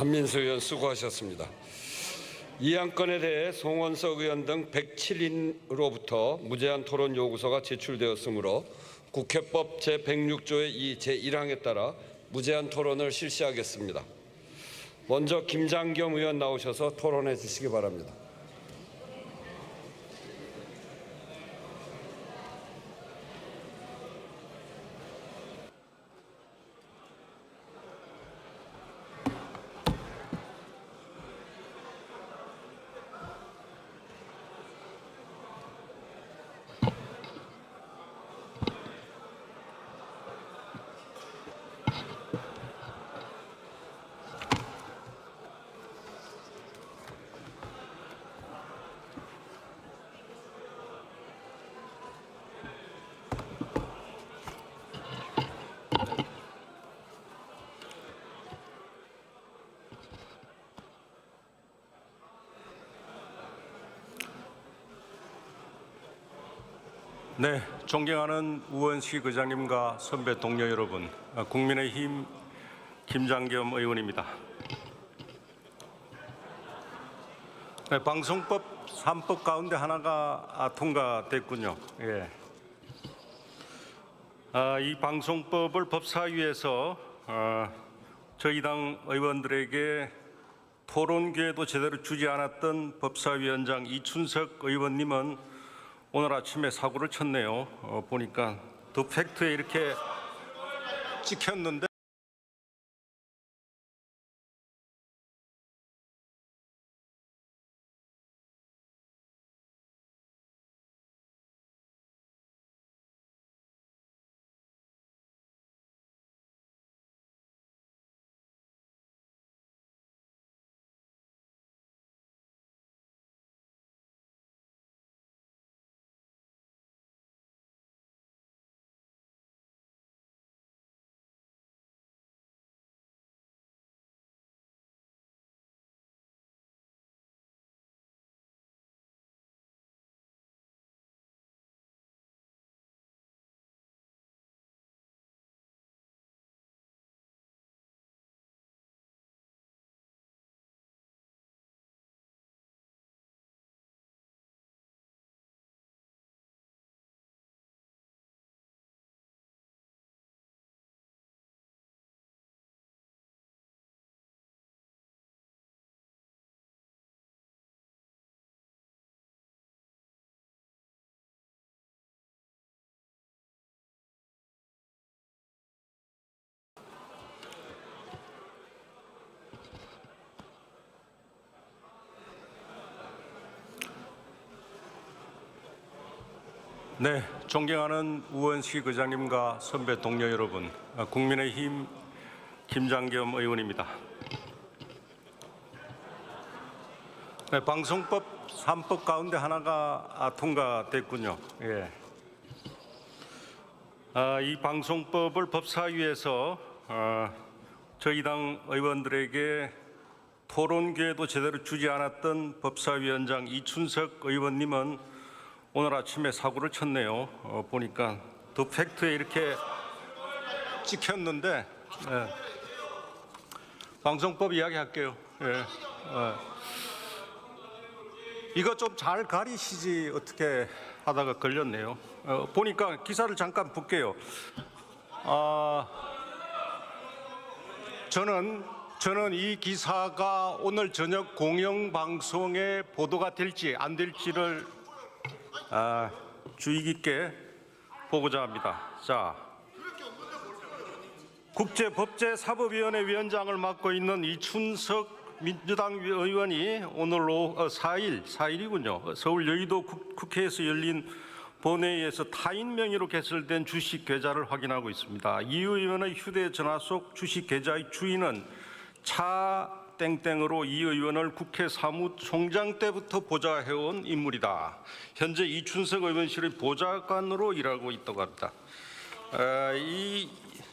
한민수 의원 수고하셨습니다. 이 안건에 대해 송원석 의원 등 107인으로부터 무제한 토론 요구서가 제출되었으므로 국회법 제106조의 이 제1항에 따라 무제한 토론을 실시하겠습니다. 먼저 김장겸 의원 나오셔서 토론해 주시기 바랍니다. 네, 존경하는 우원식 의장님과 선배 동료 여러분, 국민의힘 김장겸 의원입니다. 네, 방송법 3법 가운데 하나가 통과됐군요. 예. 이 방송법을 법사위에서 저희 당 의원들에게 토론 기회도 제대로 주지 않았던 법사위원장 이춘석 의원님은 오늘 아침에 사고를 쳤네요. 보니까 더 팩트에 이렇게 찍혔는데 네, 존경하는 우원식 의장님과 선배 동료 여러분, 국민의힘 김장겸 의원입니다. 네, 방송법 3법 가운데 하나가 통과됐군요. 예. 이 방송법을 법사위에서 저희 당 의원들에게 토론 기회도 제대로 주지 않았던 법사위원장 이춘석 의원님은 오늘 아침에 사고를 쳤네요. 보니까 더 팩트에 이렇게 찍혔는데 방송법 이야기할게요. 예. 이거 좀 잘 가리시지 어떻게 하다가 걸렸네요. 보니까 기사를 잠깐 볼게요. 저는 이 기사가 오늘 저녁 공영방송에 보도가 될지 안 될지를 주의 깊게 보고자 합니다. 자, 국제법제사법위원회 위원장을 맡고 있는 이춘석 민주당 의원이 오늘 오후 4일이군요. 서울 여의도 국회에서 열린 본회의에서 타인 명의로 개설된 주식 계좌를 확인하고 있습니다. 이 의원의 휴대전화 속 주식 계좌의 주인은 차 땡땡으로 이 의원을 국회 사무총장 때부터 보좌해온 인물이다. 현재 이춘석 의원실의 보좌관으로 일하고 있다고 합니다.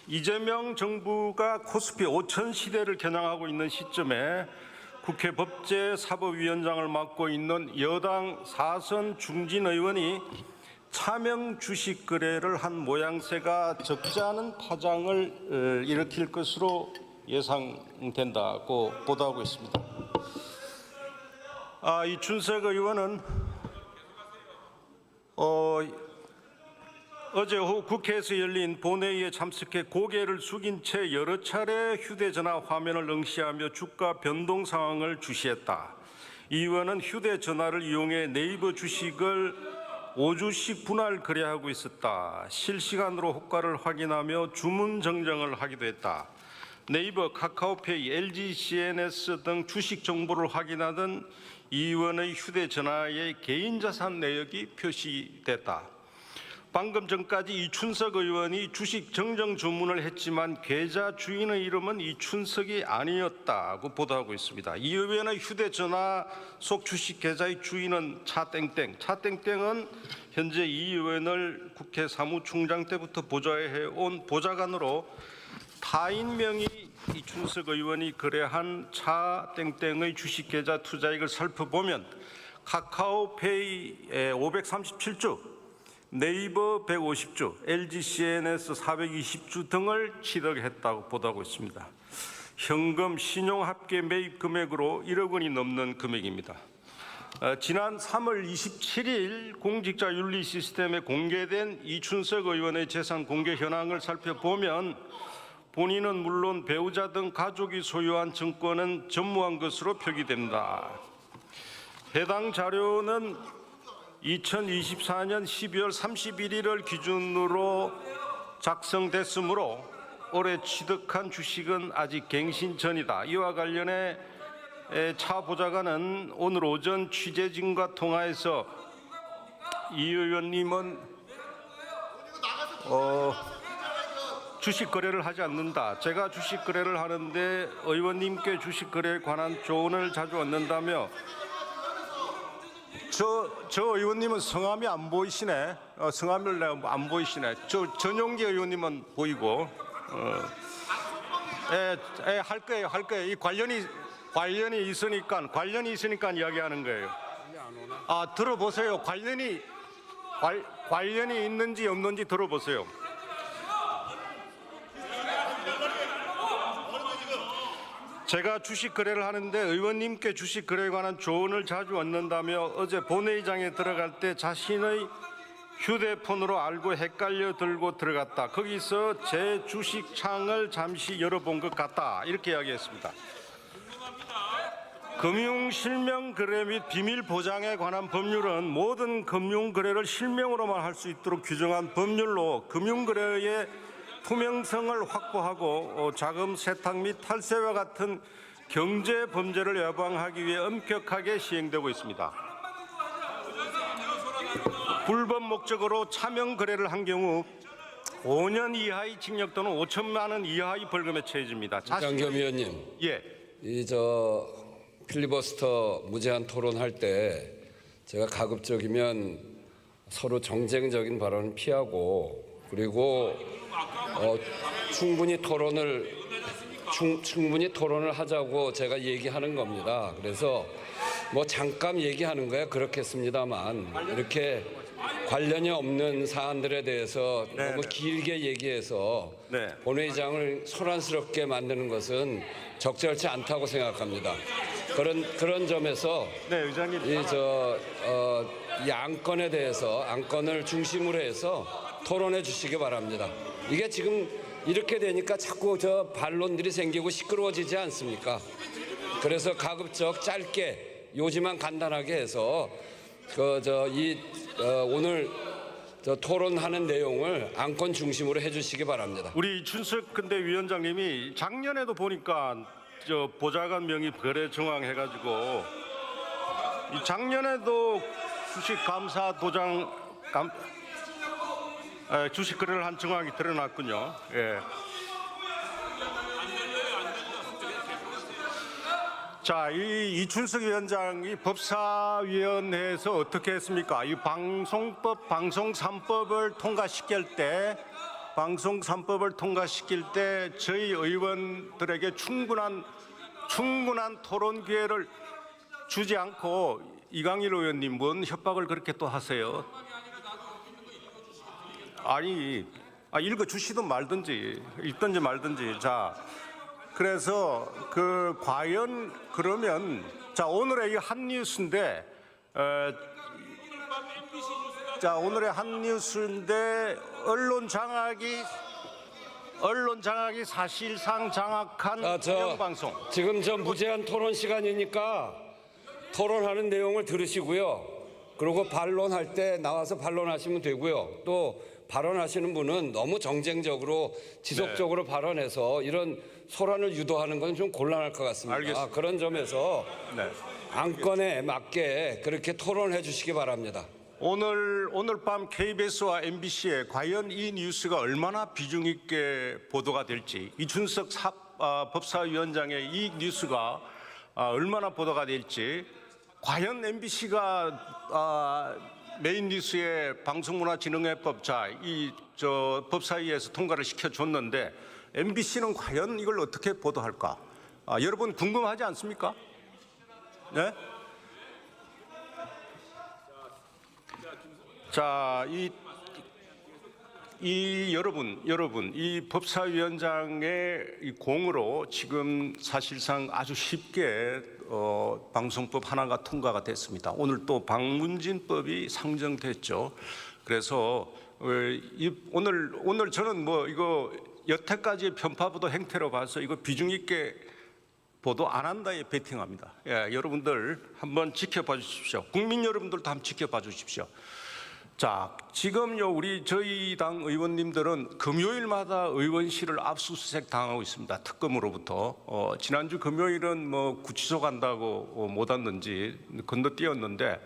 이재명 정부가 코스피 5천 시대를 겨냥하고 있는 시점에 국회 법제사법위원장을 맡고 있는 여당 4선 중진 의원이 차명 주식 거래를 한 모양새가 적지 않은 파장을 일으킬 것으로 예상된다고 보도하고 있습니다. 이춘석 의원은 어제 오후 국회에서 열린 본회의에 참석해 고개를 숙인 채 여러 차례 휴대전화 화면을 응시하며 주가 변동 상황을 주시했다. 이 의원은 휴대전화를 이용해 네이버 주식을 5주씩 분할 거래하고 있었다. 실시간으로 호가를 확인하며 주문 정정을 하기도 했다. 네이버, 카카오페이, LG CNS 등 주식 정보를 확인하던 이 의원의 휴대전화에 개인자산 내역이 표시됐다. 방금 전까지 이춘석 의원이 주식 정정 주문을 했지만 계좌 주인의 이름은 이춘석이 아니었다고 보도하고 있습니다. 이 의원의 휴대전화 속 주식 계좌의 주인은 차땡땡. 차땡땡은 현재 이 의원을 국회 사무총장 때부터 보좌해온 보좌관으로 타인 명의 이춘석 의원이 거래한 차땡땡의 주식 계좌 투자액을 살펴보면 카카오페이 537주, 네이버 150주, LG CNS 420주 등을 취득했다고 보도하고 있습니다. 현금, 신용 합계 매입 금액으로 1억 원이 넘는 금액입니다. 지난 3월 27일 공직자윤리 시스템에 공개된 이춘석 의원의 재산 공개 현황을 살펴보면 본인은 물론 배우자 등 가족이 소유한 증권은 전무한 것으로 표기됩니다. 해당 자료는 2024년 12월 31일을 기준으로 작성됐으므로 올해 취득한 주식은 아직 갱신 전이다. 이와 관련해 차 보좌관은 오늘 오전 취재진과 통화에서 이 의원님은 주식 거래를 하지 않는다. 제가 주식 거래를 하는데 의원님께 주식 거래에 관한 조언을 자주 얻는다며 저 의원님은 성함이 안 보이시네. 성함을 내가 안 보이시네. 저 전용기 의원님은 보이고. 할 거예요. 이 관련이 있으니까 이야기하는 거예요. 들어보세요. 관련이 있는지 없는지 들어보세요. 제가 주식 거래를 하는데 의원님께 주식 거래에 관한 조언을 자주 얻는다며 어제 본회의장에 들어갈 때 자신의 휴대폰으로 알고 헷갈려 들고 들어갔다. 거기서 제 주식 창을 잠시 열어본 것 같다. 이렇게 이야기했습니다. 금융 실명 거래 및 비밀 보장에 관한 법률은 모든 금융 거래를 실명으로만 할 수 있도록 규정한 법률로 금융 거래의 투명성을 확보하고 자금 세탁 및 탈세와 같은 경제 범죄를 예방하기 위해 엄격하게 시행되고 있습니다. 불법 목적으로 차명 거래를 한 경우 5년 이하의 징역 또는 5천만 원 이하의 벌금에 처해집니다. 장겸 의원님, 예. 필리버스터 무제한 토론할 때 제가 가급적이면 서로 정쟁적인 발언을 피하고 그리고 충분히 토론을 하자고 제가 얘기하는 겁니다. 그래서 뭐 잠깐 얘기하는 거야 그렇겠습니다만 이렇게 관련이 없는 사안들에 대해서 너무 길게 얘기해서 본회의장을 소란스럽게 만드는 것은 적절치 않다고 생각합니다. 그런 점에서 의장님. 이 안건에 대해서 안건을 중심으로 해서 토론해 주시기 바랍니다. 이게 지금 이렇게 되니까 자꾸 반론들이 생기고 시끄러워지지 않습니까? 그래서 가급적 짧게 요지만 간단하게 해서 오늘 토론하는 내용을 안건 중심으로 해주시기 바랍니다. 우리 이춘석 근대 위원장님이 작년에도 보니까 보좌관 명의 거래 정황 해가지고 작년에도 주식 감사 도장 주식 거래를 한 정황이 드러났군요. 예. 자, 이 이춘석 위원장이 법사위원회에서 어떻게 했습니까? 이 방송법, 방송 3법을 통과시킬 때 저희 의원들에게 충분한 토론 기회를 주지 않고 이강일 의원님 뭔 협박을 그렇게 또 하세요? 아니, 읽어 주시든 말든지 읽든지 말든지. 자, 그래서 과연 그러면 자 오늘의 이 한 뉴스인데 자 오늘의 한 뉴스인데 언론 장악이 사실상 장악한 공영방송. 지금 무제한 토론 시간이니까 토론하는 내용을 들으시고요. 그리고 반론할 때 나와서 반론하시면 되고요. 또 발언하시는 분은 너무 정쟁적으로 지속적으로 발언해서 이런 소란을 유도하는 건 좀 곤란할 것 같습니다. 알겠습니다. 그런 점에서 네. 안건에 맞게 그렇게 토론해 주시기 바랍니다. 오늘 밤 KBS와 MBC에 과연 이 뉴스가 얼마나 비중 있게 보도가 될지, 이준석 법사위원장의 이 뉴스가 얼마나 보도가 될지, 과연 MBC가 메인 뉴스의 방송문화진흥회법 법사위에서 통과를 시켜줬는데 MBC는 과연 이걸 어떻게 보도할까? 여러분 궁금하지 않습니까? 네? 자, 여러분, 이 법사위원장의 이 공으로 지금 사실상 아주 쉽게 방송법 하나가 통과가 됐습니다. 오늘 또 방문진법이 상정됐죠. 그래서 오늘 저는 이거 여태까지의 편파보도 행태로 봐서 이거 비중 있게 보도 안 한다에 베팅합니다. 예, 여러분들 한번 지켜봐 주십시오. 국민 여러분들도 한번 지켜봐 주십시오. 자, 지금요 저희 당 의원님들은 금요일마다 의원실을 압수수색 당하고 있습니다. 특검으로부터 지난주 금요일은 구치소 간다고 못 왔는지 건너뛰었는데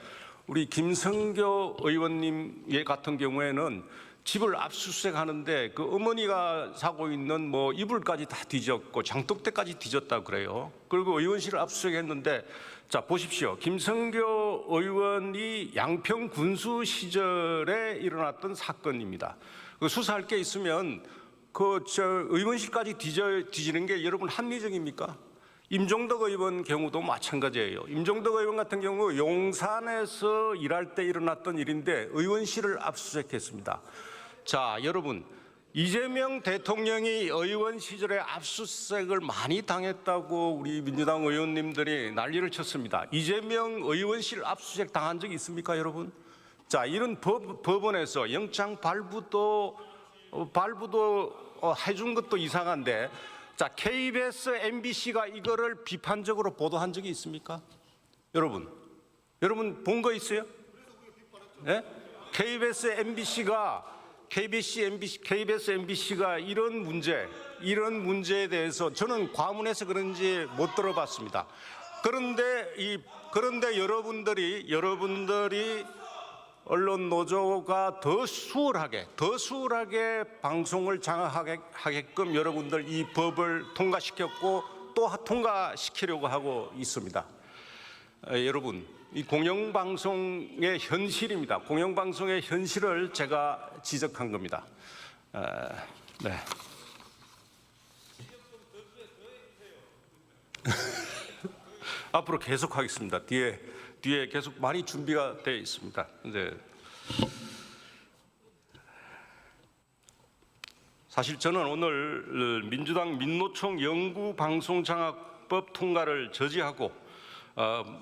우리 김성교 의원님 같은 경우에는 집을 압수수색하는데 그 어머니가 사고 있는 이불까지 다 뒤졌고 장독대까지 뒤졌다고 그래요. 그리고 의원실을 압수수색했는데 자 보십시오. 김성교 의원이 양평 군수 시절에 일어났던 사건입니다. 그 수사할 게 있으면 의원실까지 뒤지는 게 여러분 합리적입니까? 임종덕 의원 경우도 마찬가지예요. 임종덕 의원 같은 경우 용산에서 일할 때 일어났던 일인데 의원실을 압수수색했습니다. 자, 여러분, 이재명 대통령이 의원 시절에 압수수색을 많이 당했다고 우리 민주당 의원님들이 난리를 쳤습니다. 이재명 의원실 압수수색 당한 적이 있습니까, 여러분? 자, 이런 법원에서 영장 발부도 해준 것도 이상한데, 자, KBS, MBC가 이거를 비판적으로 보도한 적이 있습니까? 여러분 본 거 있어요? 네? KBS, MBC가 이런 문제에 대해서 저는 과문해서 그런지 못 들어봤습니다. 그런데 여러분들이 언론 노조가 더 수월하게 방송을 장악하게끔 여러분들 이 법을 통과시켰고 또 통과시키려고 하고 있습니다. 여러분, 이 공영방송의 현실입니다. 공영방송의 현실을 제가 지적한 겁니다. 네. 앞으로 계속하겠습니다. 뒤에 계속 많이 준비가 되어 있습니다. 네. 사실 저는 오늘 민주당 민노총 영구방송장악법 통과를 저지하고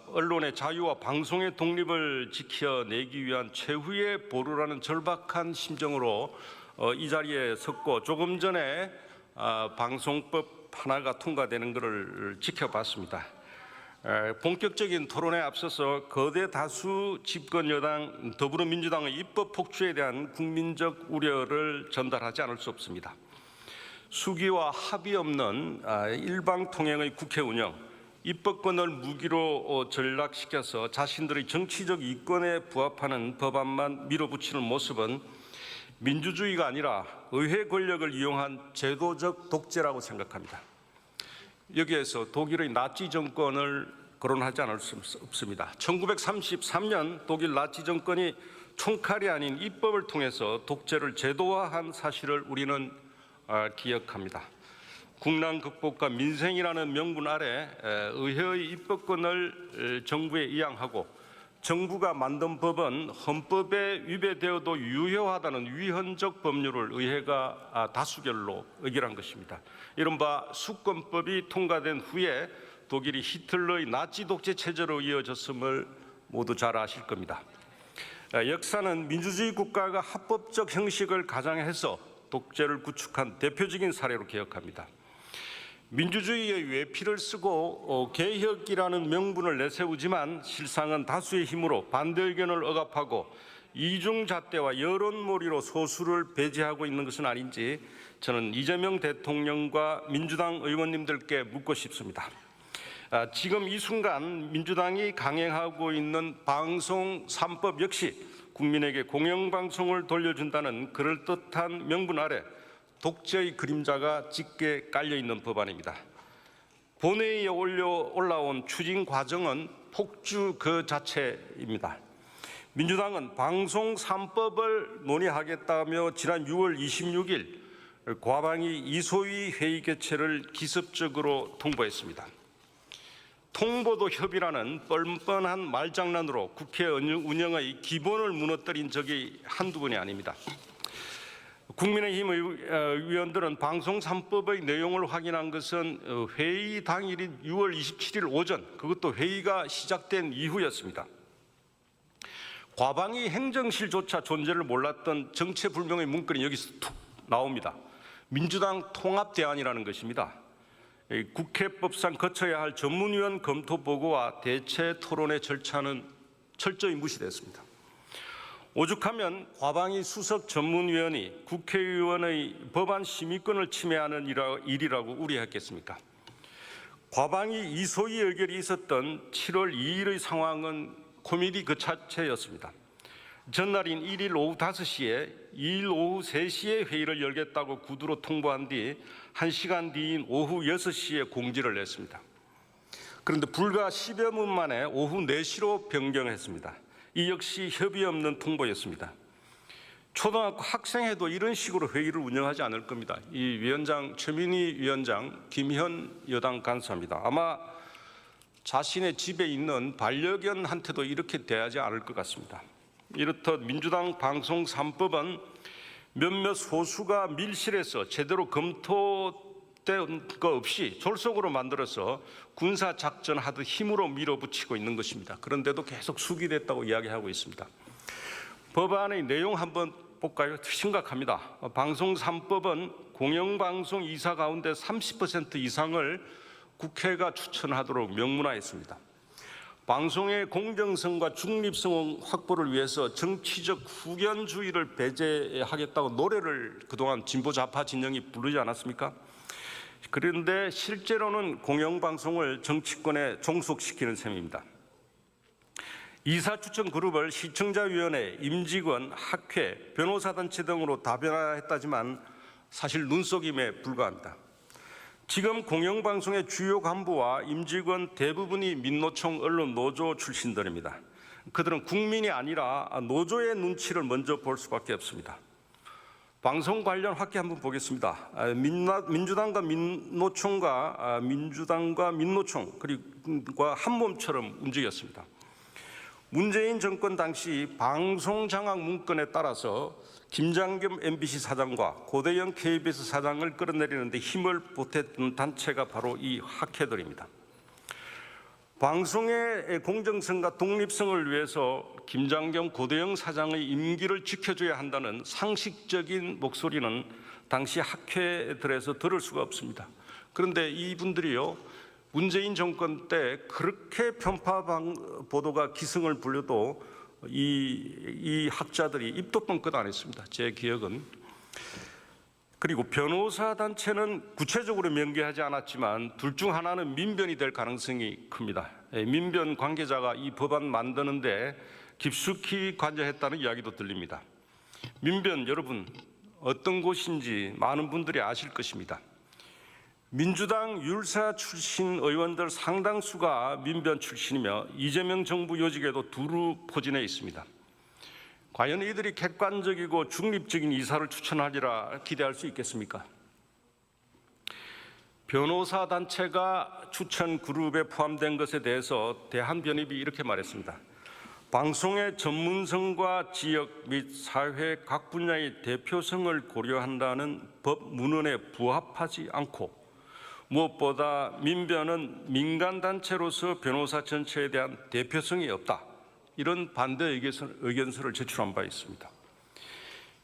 언론의 자유와 방송의 독립을 지켜내기 위한 최후의 보루라는 절박한 심정으로 이 자리에 섰고 조금 전에 방송법 하나가 통과되는 것을 지켜봤습니다. 본격적인 토론에 앞서서 거대 다수 집권 여당 더불어민주당의 입법 폭주에 대한 국민적 우려를 전달하지 않을 수 없습니다. 수기와 합의 없는 일방통행의 국회 운영, 입법권을 무기로 전락시켜서 자신들의 정치적 이권에 부합하는 법안만 밀어붙이는 모습은 민주주의가 아니라 의회 권력을 이용한 제도적 독재라고 생각합니다. 여기에서 독일의 나치 정권을 거론하지 않을 수 없습니다. 1933년 독일 나치 정권이 총칼이 아닌 입법을 통해서 독재를 제도화한 사실을 우리는 기억합니다. 국난 극복과 민생이라는 명분 아래 의회의 입법권을 정부에 이양하고 정부가 만든 법은 헌법에 위배되어도 유효하다는 위헌적 법률을 의회가 다수결로 의결한 것입니다. 이른바 수권법이 통과된 후에 독일이 히틀러의 나치 독재 체제로 이어졌음을 모두 잘 아실 겁니다. 역사는 민주주의 국가가 합법적 형식을 가장해서 독재를 구축한 대표적인 사례로 기억합니다. 민주주의의 외피를 쓰고 개혁이라는 명분을 내세우지만 실상은 다수의 힘으로 반대 의견을 억압하고 이중잣대와 여론몰이로 소수를 배제하고 있는 것은 아닌지 저는 이재명 대통령과 민주당 의원님들께 묻고 싶습니다. 지금 이 순간 민주당이 강행하고 있는 방송 3법 역시 국민에게 공영방송을 돌려준다는 그럴듯한 명분 아래 독재의 그림자가 짙게 깔려있는 법안입니다. 본회의에 올라온 추진 과정은 폭주 그 자체입니다. 민주당은 방송 3법을 논의하겠다며 지난 6월 26일 과방위 이소위 회의 개최를 기습적으로 통보했습니다. 통보도 협의라는 뻔뻔한 말장난으로 국회 운영의 기본을 무너뜨린 적이 한두 번이 아닙니다. 국민의힘 의원들은 방송 3법의 내용을 확인한 것은 회의 당일인 6월 27일 오전, 그것도 회의가 시작된 이후였습니다. 과방위 행정실조차 존재를 몰랐던 정체불명의 문건이 여기서 툭 나옵니다. 민주당 통합대안이라는 것입니다. 국회법상 거쳐야 할 전문위원 검토 보고와 대체 토론의 절차는 철저히 무시됐습니다. 오죽하면 과방위 수석 전문위원이 국회의원의 법안 심의권을 침해하는 일이라고 우려했겠습니까? 과방위 이소위 의결이 있었던 7월 2일의 상황은 코미디 그 자체였습니다. 전날인 1일 오후 5시에 2일 오후 3시에 회의를 열겠다고 구두로 통보한 뒤 1시간 뒤인 오후 6시에 공지를 냈습니다. 그런데 불과 10여 분 만에 오후 4시로 변경했습니다. 이 역시 협의 없는 통보였습니다. 초등학교 학생회도 이런 식으로 회의를 운영하지 않을 겁니다. 이 위원장 최민희 위원장 김현 여당 간사입니다. 아마 자신의 집에 있는 반려견한테도 이렇게 대하지 않을 것 같습니다. 이렇듯 민주당 방송 3법은 몇몇 소수가 밀실에서 제대로 검토된 거 없이 졸속으로 만들어서 군사작전 하듯 힘으로 밀어붙이고 있는 것입니다. 그런데도 계속 수기됐다고 이야기하고 있습니다. 법안의 내용 한번 볼까요? 심각합니다. 방송 3법은 공영방송 이사 가운데 30% 이상을 국회가 추천하도록 명문화했습니다. 방송의 공정성과 중립성 확보를 위해서 정치적 후견주의를 배제하겠다고 노래를 그동안 진보 좌파 진영이 부르지 않았습니까? 그런데 실제로는 공영방송을 정치권에 종속시키는 셈입니다. 이사 추천 그룹을 시청자위원회, 임직원, 학회, 변호사단체 등으로 다변화했다지만 사실 눈속임에 불과합니다. 지금 공영방송의 주요 간부와 임직원 대부분이 민노총 언론노조 출신들입니다. 그들은 국민이 아니라 노조의 눈치를 먼저 볼 수밖에 없습니다. 방송 관련 학계 한번 보겠습니다. 민주당과 민노총과 민주당과 민노총 그리고 한 몸처럼 움직였습니다. 문재인 정권 당시 방송 장악 문건에 따라서 김장겸 MBC 사장과 고대영 KBS 사장을 끌어내리는데 힘을 보탰던 단체가 바로 이 학회들입니다. 방송의 공정성과 독립성을 위해서 김장겸, 고대영 사장의 임기를 지켜줘야 한다는 상식적인 목소리는 당시 학회들에서 들을 수가 없습니다. 그런데 이분들이요, 문재인 정권 때 그렇게 편파 보도가 기승을 부려도 이 학자들이 입도 뻥끗 안 했습니다. 제 기억은. 그리고 변호사 단체는 구체적으로 명기하지 않았지만 둘 중 하나는 민변이 될 가능성이 큽니다. 민변 관계자가 이 법안 만드는데 깊숙이 관여했다는 이야기도 들립니다. 민변 여러분 어떤 곳인지 많은 분들이 아실 것입니다. 민주당 율사 출신 의원들 상당수가 민변 출신이며 이재명 정부 요직에도 두루 포진해 있습니다. 과연 이들이 객관적이고 중립적인 이사를 추천하리라 기대할 수 있겠습니까? 변호사 단체가 추천 그룹에 포함된 것에 대해서 대한변협이 이렇게 말했습니다. 방송의 전문성과 지역 및 사회 각 분야의 대표성을 고려한다는 법 문헌에 부합하지 않고 무엇보다 민변은 민간단체로서 변호사 전체에 대한 대표성이 없다. 이런 반대 의견서를 제출한 바 있습니다.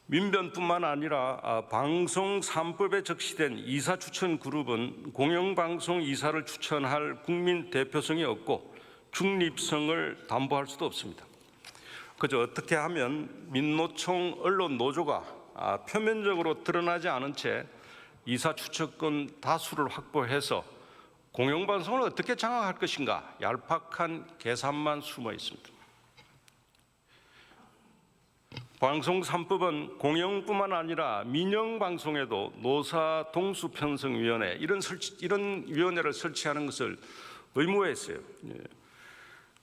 민변뿐만 아니라 방송 3법에 적시된 이사 추천 그룹은 공영방송 이사를 추천할 국민 대표성이 없고 중립성을 담보할 수도 없습니다. 그저 어떻게 하면 민노총 언론 노조가 표면적으로 드러나지 않은 채 이사 추천권 다수를 확보해서 공영방송을 어떻게 장악할 것인가 얄팍한 계산만 숨어 있습니다. 방송 3법은 공영뿐만 아니라 민영방송에도 노사 동수편성위원회 이런 위원회를 설치하는 것을 의무화했어요.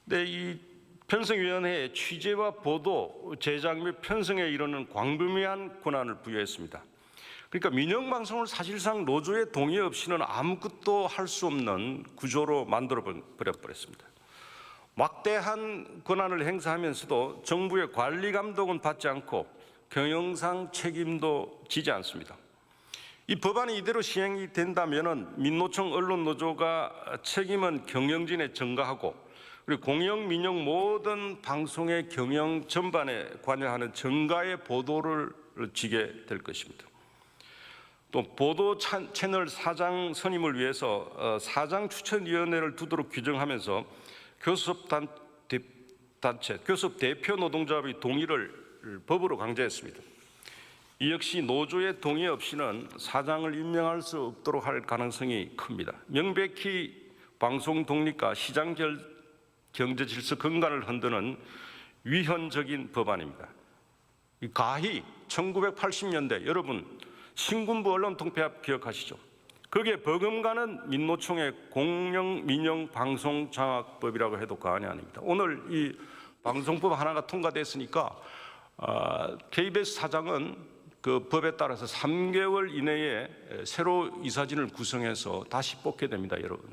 근데 이 편성위원회에 취재와 보도, 제작 및 편성에 이르는 광범위한 권한을 부여했습니다. 그러니까 민영방송을 사실상 노조의 동의 없이는 아무것도 할 수 없는 구조로 만들어버렸습니다. 막대한 권한을 행사하면서도 정부의 관리 감독은 받지 않고 경영상 책임도 지지 않습니다. 이 법안이 이대로 시행이 된다면 민노총 언론노조가 책임은 경영진에 전가하고 그리고 공영, 민영 모든 방송의 경영 전반에 관여하는 정가의 보도를 지게 될 것입니다. 또 보도 채널 사장 선임을 위해서 사장 추천위원회를 두도록 규정하면서 교섭 대표 노동조합의 동의를 법으로 강제했습니다. 이 역시 노조의 동의 없이는 사장을 임명할 수 없도록 할 가능성이 큽니다. 명백히 방송 독립과 시장 경제 질서 근간을 흔드는 위헌적인 법안입니다. 가히 1980년대 여러분 신군부 언론 통폐합 기억하시죠? 거기에 버금가는 민노총의 공영 민영 방송 장악법이라고 해도 과언이 아닙니다. 오늘 이 방송법 하나가 통과됐으니까 KBS 사장은 그 법에 따라서 3개월 이내에 새로 이사진을 구성해서 다시 뽑게 됩니다, 여러분.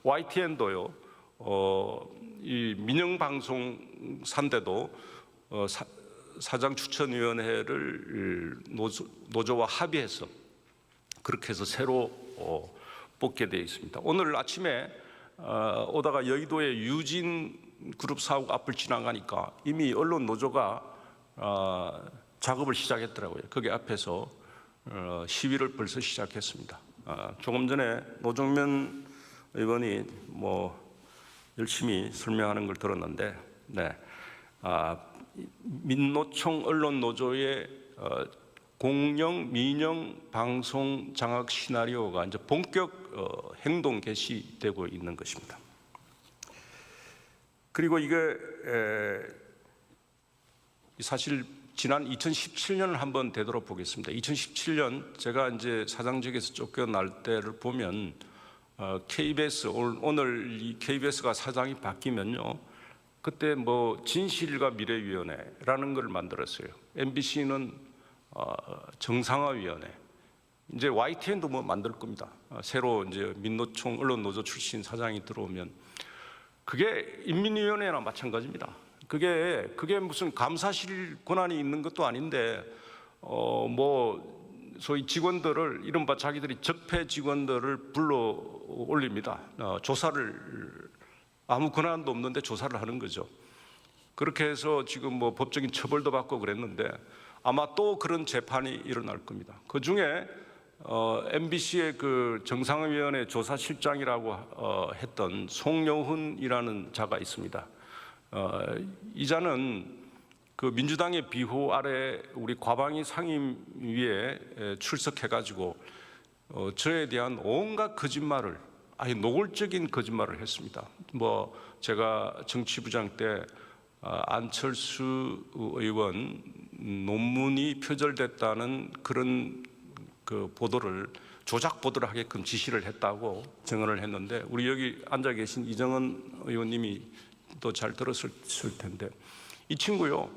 YTN도요. 이 민영방송사인데도 사장 추천위원회를 노조와 합의해서 그렇게 해서 새로 뽑게 되어 있습니다. 오늘 아침에 오다가 여의도의 유진 그룹 사옥 앞을 지나가니까 이미 언론 노조가 작업을 시작했더라고요. 거기 앞에서 시위를 벌써 시작했습니다. 조금 전에 노정면 의원이 열심히 설명하는 걸 들었는데, 민노총 언론 노조의 공영, 민영 방송 장악 시나리오가 이제 본격 행동 개시되고 있는 것입니다. 그리고 이게 사실 지난 2017년을 한번 되돌아보겠습니다. 2017년 제가 이제 사장직에서 쫓겨날 때를 보면 KBS 오늘 이 KBS가 사장이 바뀌면요. 그때 진실과 미래위원회라는 걸 만들었어요. MBC는 정상화위원회. 이제 YTN도 만들 겁니다. 새로 이제 민노총 언론노조 출신 사장이 들어오면 그게 인민위원회나 마찬가지입니다. 그게 무슨 감사실 권한이 있는 것도 아닌데 소위 직원들을 이른바 자기들이 적폐 직원들을 불러 올립니다. 조사를 아무 권한도 없는데 조사를 하는 거죠. 그렇게 해서 지금 법적인 처벌도 받고 그랬는데 아마 또 그런 재판이 일어날 겁니다. 그 중에 MBC의 그 정상위원회 조사실장이라고 했던 송여훈이라는 자가 있습니다. 이 자는 그 민주당의 비호 아래 우리 과방위 상임위에 출석해가지고 저에 대한 온갖 거짓말을 아예 노골적인 거짓말을 했습니다. 제가 정치부장 때 안철수 의원 논문이 표절됐다는 그런 그 보도를 조작 보도를 하게끔 지시를 했다고 증언을 했는데 우리 여기 앉아 계신 이정은 의원님이 또 잘 들었을 텐데 이 친구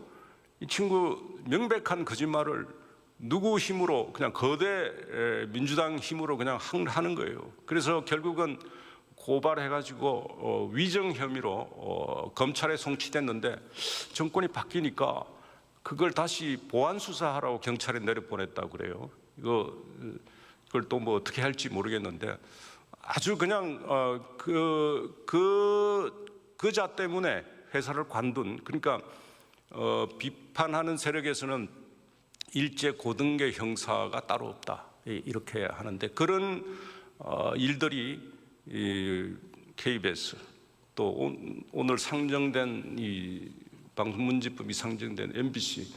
명백한 거짓말을 누구 힘으로 그냥 거대 민주당 힘으로 그냥 하는 거예요. 그래서 결국은 고발해가지고 위정 혐의로 검찰에 송치됐는데 정권이 바뀌니까 그걸 다시 보완 수사하라고 경찰에 내려보냈다고 그래요. 이걸 또 뭐 어떻게 할지 모르겠는데 아주 그냥 그자 때문에 회사를 관둔, 그러니까 비판하는 세력에서는 일제 고등계 형사가 따로 없다 이렇게 하는데, 그런 일들이 KBS 또 오늘 상정된 이 방송문제법이 상정된 MBC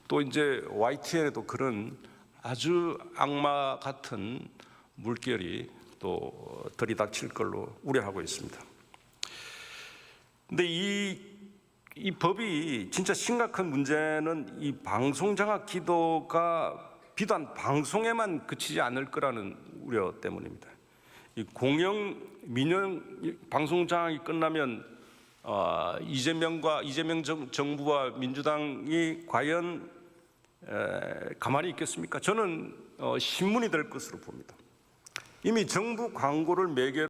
또 이제 YTN에도 그런 아주 악마 같은 물결이 또 들이닥칠 걸로 우려하고 있습니다. 근데 이 법이 진짜 심각한 문제는 이 방송장악 기도가 비단 방송에만 그치지 않을 거라는 우려 때문입니다. 이 공영 민영 방송장악이 끝나면 이재명 정부와 민주당이 과연 가만히 있겠습니까? 저는 신문이 될 것으로 봅니다. 이미 정부 광고를 매개로